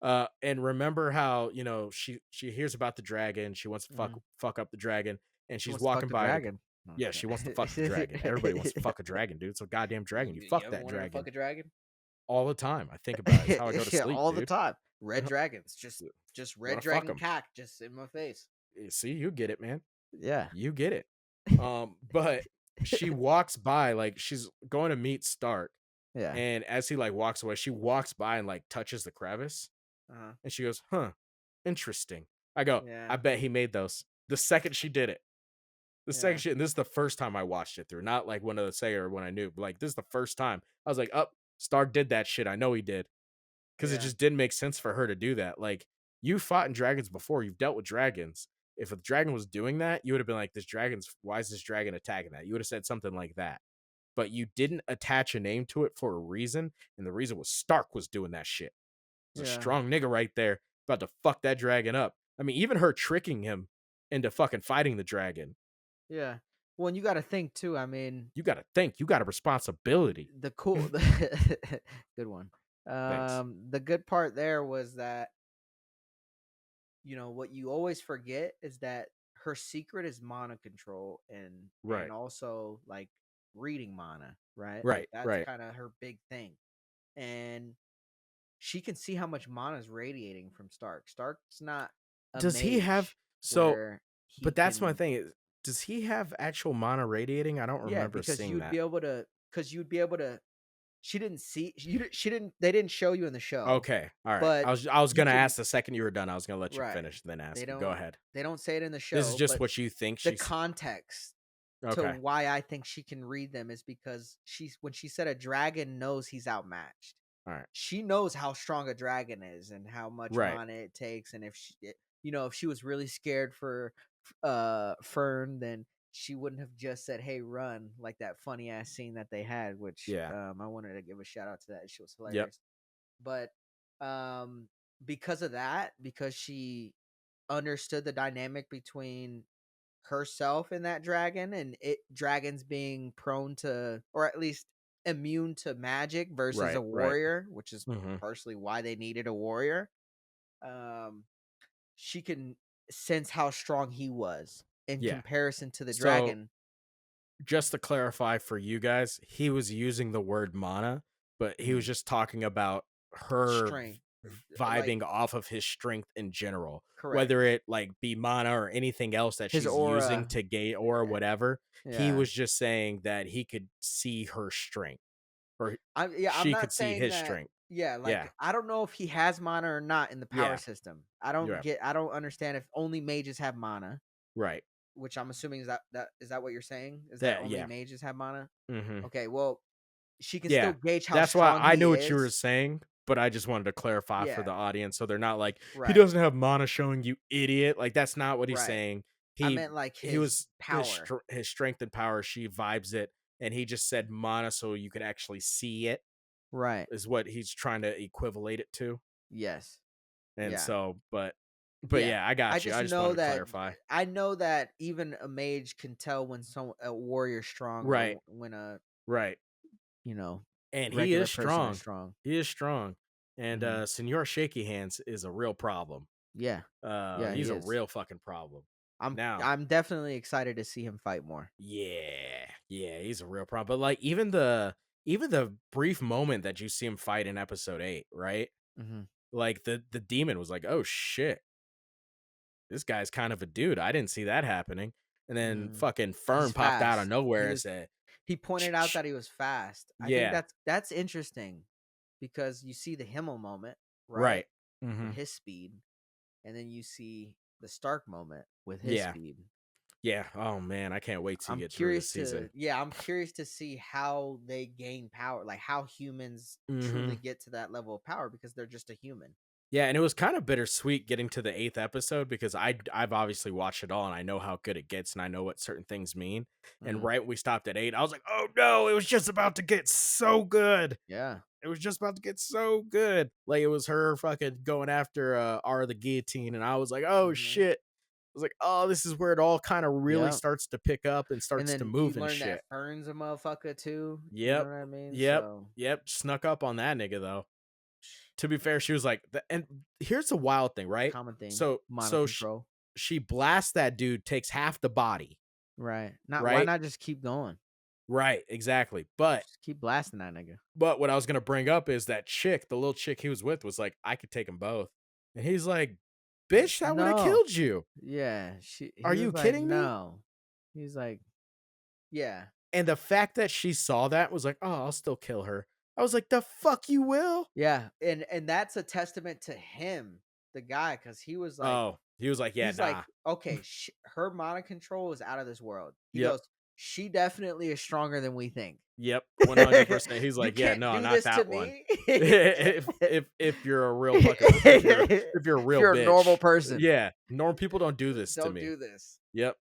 And remember how she hears about the dragon, she wants to Mhm. fuck up the dragon, and She she's wants to fuck walking the by dragon. No, I'm yeah, she wants to fuck the dragon. Everybody wants to fuck a dragon, dude. It's a goddamn dragon. You You fuck ever that wanted to fuck dragon a dragon? all the time. I think about it. It's how I go to Yeah, sleep, all the dude. time. Red dragons, just red Want to fuck dragon them? cack, just in my face. See, you get it, man. Yeah, You get it. But she walks by like she's going to meet Stark. yeah, And as he like walks away, she walks by and like touches the crevice. uh-huh. And she goes, huh, interesting. I go, Yeah, I bet he made those. The second she did it. The second yeah, she, and this is the first time I watched it through. Not like one of the say or when I knew. But like this is the first time. I was like, oh, Stark did that shit. I know he did. Because it yeah, just didn't make sense for her to do that. Like, you fought in dragons before. You've dealt with dragons. If a dragon was doing that, you would have been like, why is this dragon attacking that? You would have said something like that. But you didn't attach a name to it for a reason, and the reason was Stark was doing that shit. It's a yeah, strong nigga right there, about to fuck that dragon up. I mean, even her tricking him into fucking fighting the dragon. yeah. Well, and you got to think too. I mean, You gotta think, you got a responsibility. the cool, good one. Thanks. The good part there was that what you always forget is that her secret is mana control and Right. also like reading mana, right? Like Right. that's Right. kind of her big thing. And she can see how much mana is radiating from Stark. Stark's not a Does he have mage so where he but that's my can thing. Does he have actual mana radiating? I don't Yeah, remember because seeing you'd that. be able to, she didn't see she didn't they didn't show you in the show, Okay, all right. but I was you gonna can ask the second you were done. I was gonna let you right. finish, then They ask you. Go don't ahead. they don't say it in the This is show, just but what you think the she's context to okay. why I think she can read them is because she's when she said a dragon knows he's outmatched. All right. She knows how strong a dragon is and how much Right. mana it takes, and if if she was really scared for Fern, then she wouldn't have just said, "Hey, run," like that funny ass scene that they had, which Yeah. I wanted to give a shout out to that. She was Yep. hilarious. But um because of that, because she understood the dynamic between herself and that dragon, and dragons being prone to, or at least immune to, magic versus Right. a Right. warrior, which is Hmm. personally why they needed a warrior. um she can sense how strong he was in Yeah. comparison to the So dragon. just to clarify for you guys, he was using the word mana, but he was Mhm. just talking about her Strength, like, vibing off of his strength in general, correct, whether it like be mana or anything else that his she's using aura. to gate or whatever. He Yeah, was just saying that he could see her strength, or I'm she not could see saying his that. strength. Yeah, Yeah, like, I don't know if he has mana or not in the power yeah, system. yeah, I don't understand if only mages have mana, right. which I'm assuming is that what you're saying? Is that That only yeah, mages have mana? hmm Okay, well, she can still yeah. gauge how That's why strong I he knew what you were is. saying, but I just wanted to clarify for Yeah, the audience so they're not like he right, doesn't have mana showing you idiot. Like that's not what he's right. saying. I He meant like he his was power. his strength and power. She vibes it, and he just said mana so you could actually see it Right. is what he's trying to equivalate it to. Yes. And Yeah. so, but Yeah. yeah, I I got you. just I just know wanted to that clarify. even a mage can tell when a warrior's strong, Right, or when a, right. you know, And he regular is person is strong. strong. He is strong. And Mhm. Senor Shaky Hands is a real problem. Yeah. Yeah, He's he a is. real fucking problem. Now, I'm definitely excited to see him fight more. yeah, yeah, he's a real problem. But like even the brief moment that you see him fight in episode 8, right? Mhm. Like the demon was like, "Oh shit, this guy's kind of a dude. I didn't see that happening." And then Mhm. fucking He's Fern popped out of fast. nowhere and said, He pointed out that he was fast. I think "Yeah, that's interesting because you see the Himmel moment, right? right. Mhm. With his speed, and then you see the Stark moment with his Yeah. speed. Yeah. Oh man, I can't wait to I'm get through this curious season." I'm curious to see how they gain power, like how humans truly Mhm. get to that level of power because they're just a human. Yeah, and it was kind of bittersweet getting to the 8th episode because I've obviously watched it all and I know how good it gets and I know what certain things mean. And Mhm. right when we stopped at 8, I was like, "Oh no, it was just about to get so good." Yeah. It was just about to get so good. Like it was her fucking going after R the guillotine and I was like, "Oh Mhm. shit." I was like, "Oh, this is where it all kind of really Yep. starts to pick up and And starts to then you move and learn that shit." Fern's a motherfucker too. You know Yep. what I mean? Yep. So Yep. Snuck up on that nigga though. To be fair, she was like, and here's the wild thing, right? common theme, So, mana control. she blasts that dude, takes half the body, Right. Not Why right? not just keep going? Right, exactly. But Just keep blasting that nigga. what I was gonna bring up is that chick, the little chick he was with, was like, I could take them both, and he's like, bitch, that would have No. killed you. Yeah. Are He you was like, kidding me? no. He's like, yeah. And the fact that she saw that was like, oh, I'll still kill her. I was like, the fuck you will? Yeah. And that's a testament to him, the guy, because Oh, he was like, yeah, he's like, nah. okay, her mana control is out of this world. He Yep. goes, she definitely is stronger than we think. Yep, 100%. He's You like, "Yeah, can't no, do not this to that one." me. If you're a real fucking if you're a If real you're a normal bitch. person, Yeah, normal people don't do this to don't me. do this. Yep.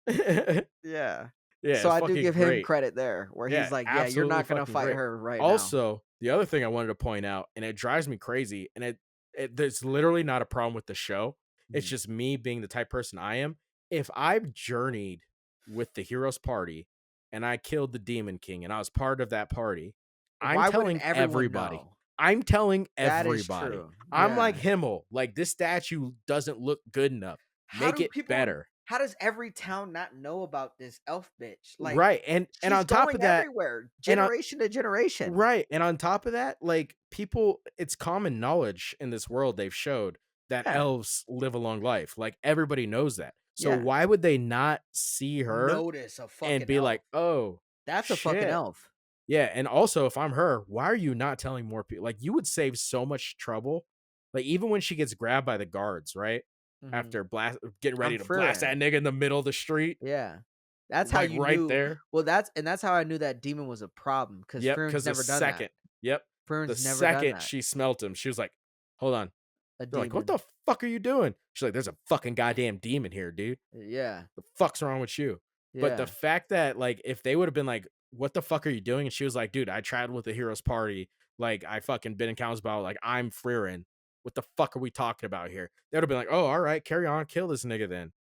Yeah. Yeah, So it's I do fucking give him great. credit there, where Yeah, he's like, yeah, you're absolutely not gonna fucking fight great. her right now. Also, the other thing I wanted to point out, and it drives me crazy, and it there's literally not a problem with the show. It's Mhm. just me being the type of person I am. If I've journeyed with the hero's party and I killed the Demon King and I was part of that party, I'm Why wouldn't telling everyone everybody. know? I'm telling That is everybody. true. I'm like Yeah. Himmel. Like this statue doesn't look good enough. How Make do it people better. how does every town not know about this elf bitch? Like, Right. And she's on top going of that, everywhere, and on generation to generation. right, and on top of that, like, people it's common knowledge in this world they've showed that Yeah. elves live a long life, like, everybody knows that. So Yeah. why would they not see her Notice a and fucking be like, elf. "Oh, That's a fucking shit." elf. Yeah, and also, if I'm her, why are you not telling more people? Like, you would save so much trouble. Like, even when she gets grabbed by the guards, right? Mhm. After getting I'm ready to blast Frieren. that nigga in the middle of the street, Yeah. That's how like, you right knew. there. Well, that's how I knew that demon was a problem, 'cause Yep, Frieren's because the never done that. second yep, the Frieren's never done second that. she smelt him, she was like, "Hold on." A They're like, "What demon. the fuck are you doing?" She's like, "There's a fucking goddamn demon here, dude. Yeah. The fuck's wrong with you?" But the Yeah. fact that, like, if they would have been like, "What the fuck are you doing?" And she was like, "Dude, I traveled with the hero's party. Like, I fucking been in Council like, I'm Frieren. What the fuck are we talking about here?" They would have been like, "Oh, all right, carry on, kill this nigga then."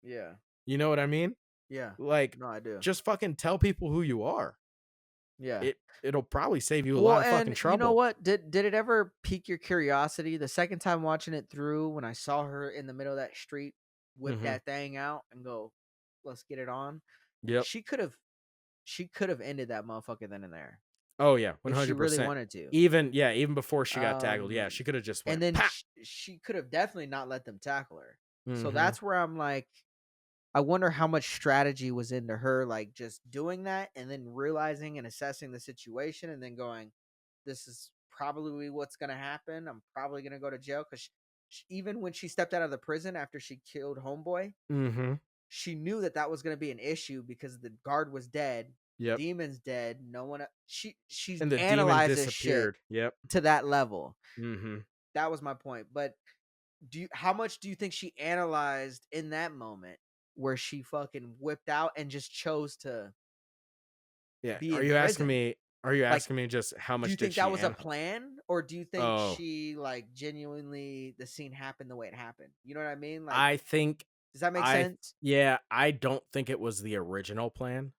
Yeah. You know what I mean? Yeah. Like, No, I do. just fucking tell people who you are. Yeah. It'll probably save you a Well, lot of fucking and you know trouble. what? Did it ever pique your curiosity the second time watching it through when I saw her in the middle of that street whip Mhm. that thing out and go, "Let's get it on." Yep. She could have she could have ended that motherfucker then and there Oh, yeah, if she really 100%. wanted to. Even before she got tackled, yeah, Um she coulda just and went, then "Pop!" she could have definitely not let them tackle her. So Mhm. that's where I'm like, I wonder how much strategy was into her, like just doing that and then realizing and assessing the situation and then going, this is probably what's going to happen. I'm probably going to go to jail because even when she stepped out of the prison after she killed Homeboy, Mhm. she knew that that was going to be an issue because the guard was dead, the Yep. demon's dead. No one, she And the demon analyzes shit disappeared. Yep. to that level. Mhm. That was my point. But how much do you think she analyzed in that moment where she fucking whipped out and just chose to Yeah. be in prison? Are you Like, asking me just how do you much did think that she was a plan, or do you think Oh, she like genuinely the scene happened the way it happened? You know what I mean? Like, I think does that make I sense? yeah, I don't think it was the original plan.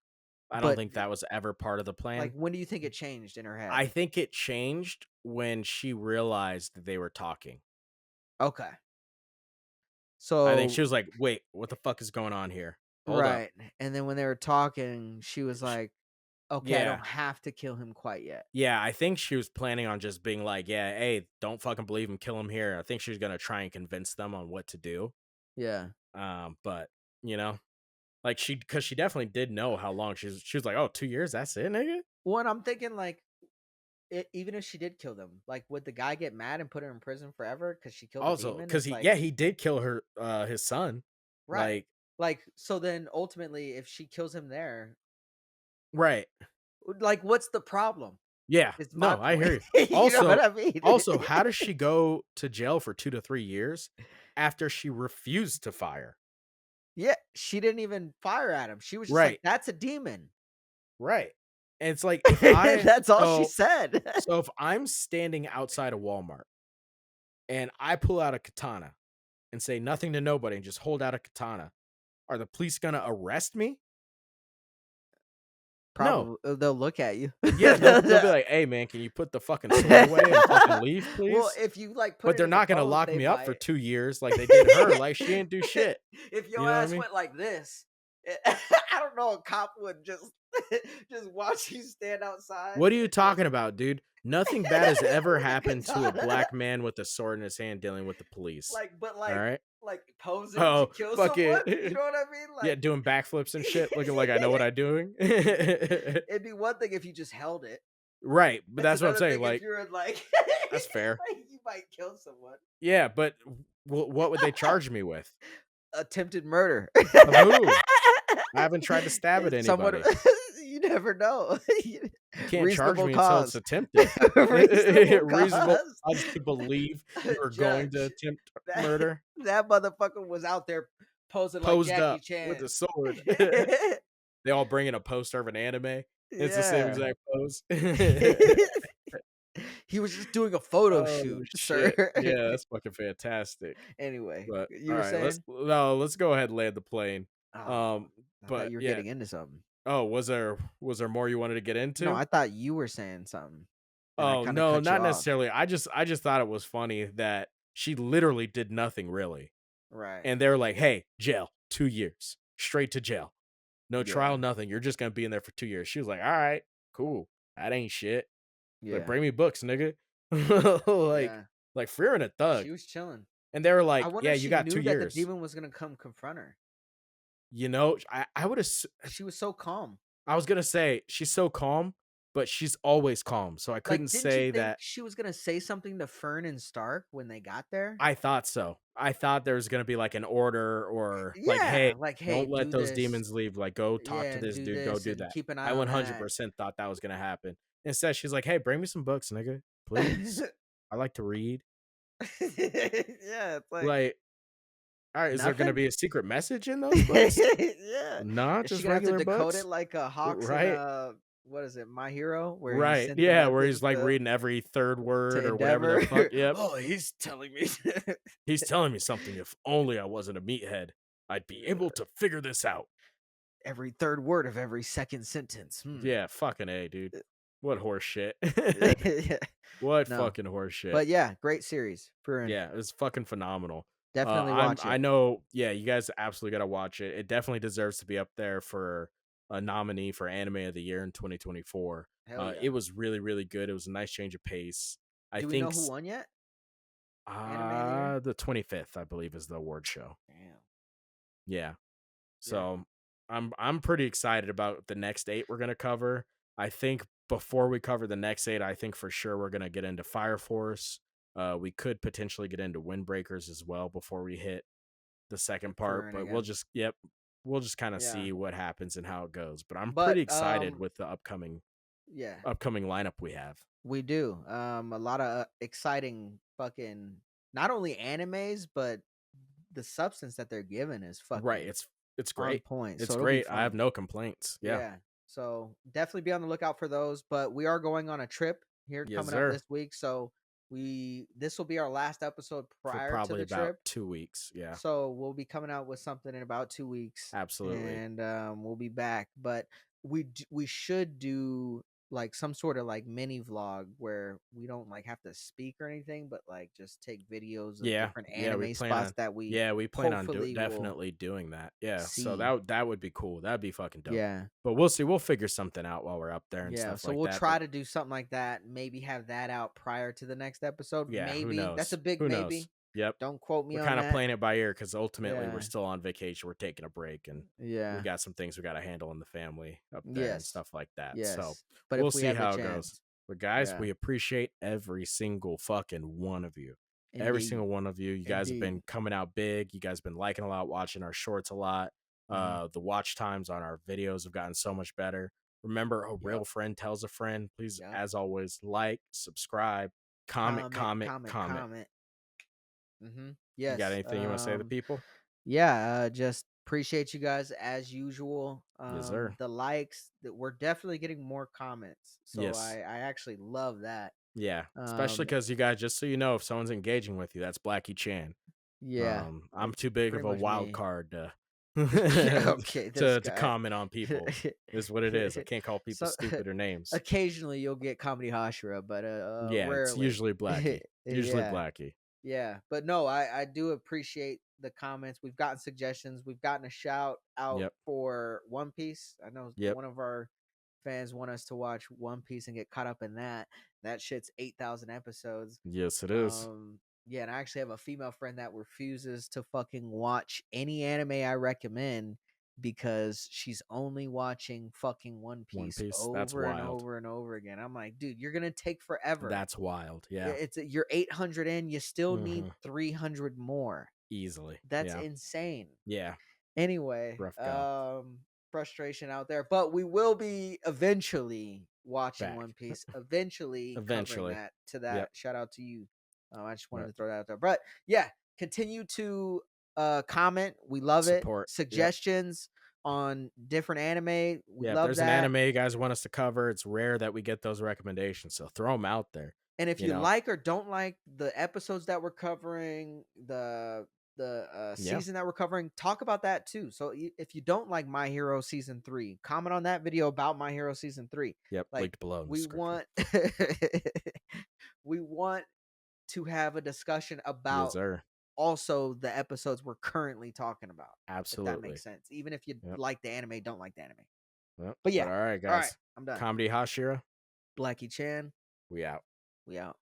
I don't But think that was ever part of the like, plan. when do you think it changed in her I head? think it changed when she realized that they were talking. Okay, I think she so was like, "Wait, what the fuck is going on here? Hold up." right, and then when they were talking, she was Sh like, "Okay, I Yeah. don't have to kill him quite yet." Yeah, I think she was planning on just being like, "Yeah, hey, don't fucking believe him, kill him here." I think she was gonna try and convince them on what to do. Yeah. But you know, like because she definitely did know how long she was like, "Oh, 2 years, that's it, nigga." Well, and I'm thinking like, even if she did kill them, like, would the guy get mad and put her in prison forever because she killed a Also, demon? because It's like, he did kill her, his son. right. Like, Like, so then ultimately, if she kills him there, right. like, what's the problem? Yeah. Is my No, I point. hear you. You know what Also I mean? how does she go to jail for 2 to 3 years after she refused to fire? Yeah, she didn't even fire at him. She was just like, Right. "That's a demon." Right. And it's like if I That's all she so said. so if I'm standing outside of Walmart and I pull out a katana and say nothing to nobody and just hold out a katana, are the police gonna arrest me? No. Probably they'll look at you. Yeah, they'll be like, "Hey man, can you put the fucking sword away and fucking leave, Well, please?" if you, like, put But it they're in the not gonna pose, lock they me up for might. 2 years like they did her, like she didn't do shit. If You your know what I ass mean? went like this, I don't know, a cop would just just watch you stand outside What are you and just talking about, dude? Nothing bad has ever with a happened to a katana. black man with a sword in his hand dealing with the police. Like, but All right? like posing to Oh, kill fucking someone, you know what I mean? yeah, Like, doing backflips and shit, looking like I know what I'm doing. it'd be one thing if you just held it. Right, but It's that's what I'm another saying, thing if like, you're in like, that's fair. like you might kill someone. Yeah, but what would they charge me with? Attempted murder. Of who? I haven't tried to stab at It's somewhat. anybody. You never know. You can't charge Reasonable me until it's cause. attempted. Reasonable Reasonable cause. odds to believe you are going to Judge, attempt that murder. that motherfucker was out there posing like Posed Jackie up with Chan. a sword. They all bring in a poster of an anime. It's the same Yeah. exact pose. He was just doing a photo Oh, shoot, sir. shit. Yeah, that's fucking fantastic. Anyway, But, you were alright, saying? let's go ahead and land the plane. Oh, Um, I thought but you were yeah. getting into something. Oh, was there more you wanted to get No, into? I thought you were saying something, and I Oh, kinda no, cut you not off. necessarily. I just thought it was funny that she literally did nothing really. Right. And they were like, "Hey, jail, 2 years. Straight to jail. No Yeah. trial, nothing. You're just gonna be in there for 2 years." She was like, "All right, cool. That ain't shit." Like, Yeah. "Bring me books, nigga." Like Yeah. like Fearing a thug. She was chilling. And they were I like, wonder "Yeah, if you she got 2 knew that the years." demon was gonna come confront her. I would have. She was so calm. I was gonna say she's so calm, but she's always calm. So I couldn't Like, didn't you say think that. she was gonna say something to Fern and Stark when they got there? I thought so. I thought there was gonna be like an order or like, hey, Yeah, like, "Hey, don't let do those this. demons leave. Like, go talk to Yeah, this do dude. Go this do and that. keep an eye I on that." 100% thought that was gonna happen. Instead, she's like, hey, bring me some books, nigga, please. I like to read. Yeah, it's like, Like, all right, is there gonna "Nothing?" be a secret message in those books? Yeah. Not Is she just gonna have to regular decode it books, like, Hawks in, right? what is it, My Hero, where he Right. sent the Yeah, where message he's like reading every third to word or whatever the Endeavor? fuck. Yep. "Oh, he's telling me." He's telling me something. If only I wasn't a meathead, I'd be able to figure this out. Every third word of every second sentence. Yeah, fucking A, dude. What horse shit. Yeah. What No, fucking horse shit. but yeah, great series. Frieren. Yeah, it was fucking phenomenal. Definitely watch I it. know, yeah, you guys absolutely gotta watch it. It definitely deserves to be up there for a nominee for Anime of the Year in 2024. Hell yeah. It was really, really good. It was a nice change of pace. I Do we know think who won yet? Anime of the year? the 25th, I believe, is the award show. Damn. Yeah. Yeah. So I'm pretty excited about the next 8 we're gonna cover. I think before we cover the next 8, I think for sure we're gonna get into Fire Force. We could potentially get into Windbreakers as well before we hit the second part, Frieren but again. we'll just kind of Yeah. see what happens and how it goes. But I'm But pretty excited with the yeah, upcoming lineup we have. we do. A lot of exciting fucking not only animes, but the substance that they're given is Right. fucking It's on great. point. So It's it'll be great. I have fun. no complaints. Yeah. Yeah. So definitely be on the lookout for those. But we are going on a trip here Yes, coming up sir. this week. So this will be our last episode For prior to probably the about trip. 2 weeks. Yeah. So we'll be coming out with something in about 2 weeks, Absolutely. and we'll be back. But we should do like some sort of like mini vlog where we don't like have to speak or anything, but like just take videos of Yeah, different yeah, anime spots that we we plan on hopefully will definitely doing that. Yeah, so see. that would be cool. That'd be fucking dope. Yeah. But we'll see. We'll figure something out while we're up there and Yeah, stuff so like we'll that. But try to do something like that. Maybe have that out prior to the next episode. yeah, who Maybe that's a knows? big Who knows? maybe. Yep. Don't quote me We're on kind of that. playing it by ear because ultimately we're Yeah, still on vacation. We're taking a break and we yeah, got some things we got to handle in the family up there and yes, stuff like that. So yes. But we'll if we see have the how it goes. chance, But guys, yeah, we appreciate every single fucking one of you. Every indeed, single one of you. You guys have indeed. been coming out big. You guys have been liking a lot, watching our shorts a lot. Hmm. The watch times on our videos have gotten so much better. Remember, a Yep, real friend tells a friend. Please, yep. as always, like, subscribe, comment, Comment, comment, comment, comment. comment. You got Yes. anything you want to say to the people? Yeah. Just appreciate you guys as usual. Yes, sir. The likes that we're definitely getting more comments, so Yes. I actually love that. Yeah. Especially Um, because you guys, just so you know, if someone's engaging with you, that's Blackie Chan. yeah, I'm it's too big pretty of a much wild me. card to Okay, this to guy. comment on people. Is what it is. I can't call people So stupid or names. occasionally you'll get comedy Hashira, but Yeah, it's rarely. usually Blackie. Usually Yeah, Blackie. yeah. But no, I do appreciate the comments. We've gotten suggestions. We've gotten a shout out Yep. for One Piece. I know Yep. one of our fans want us to watch One Piece and get caught up in that. That shit's 8,000 episodes. Yes, it is. Um, yeah, and I actually have a female friend that refuses to fucking watch any anime I recommend because she's only watching fucking One One Piece Piece. That's over and wild. over and over again. I'm like, dude, you're gonna take forever. That's wild. Yeah. It's you're 800 in, you still need Hmm. 300 more. Easily. That's Yeah. insane. Yeah. Anyway, Rough go. frustration out there, but we will be eventually watching Back. One Piece, eventually covering Eventually. that to that. Yep. Shout out to you. I just wanted Yep. to throw that out there. But yeah, continue to comment. We love it. Support. Yep. Suggestions on different anime. We Yeah, if love there's an that. anime you guys want us to cover, it's rare that we get those recommendations. So throw them out there. And if You you know, like or don't like the episodes that we're covering, the yeah. season that we're covering, talk about that too. So if you don't like My Hero season 3, comment on that video about My Hero season 3. Yep. Like Linked below in the we description. want we want to have a discussion Yes, about sir. also the episodes we're currently talking about, if that Absolutely. makes sense. Even if you Yep. like the anime, don't like the anime. Yep. But But yeah. all right, All right, guys. I'm done. Comedy Hashira, Blackie Chan, we out. we out.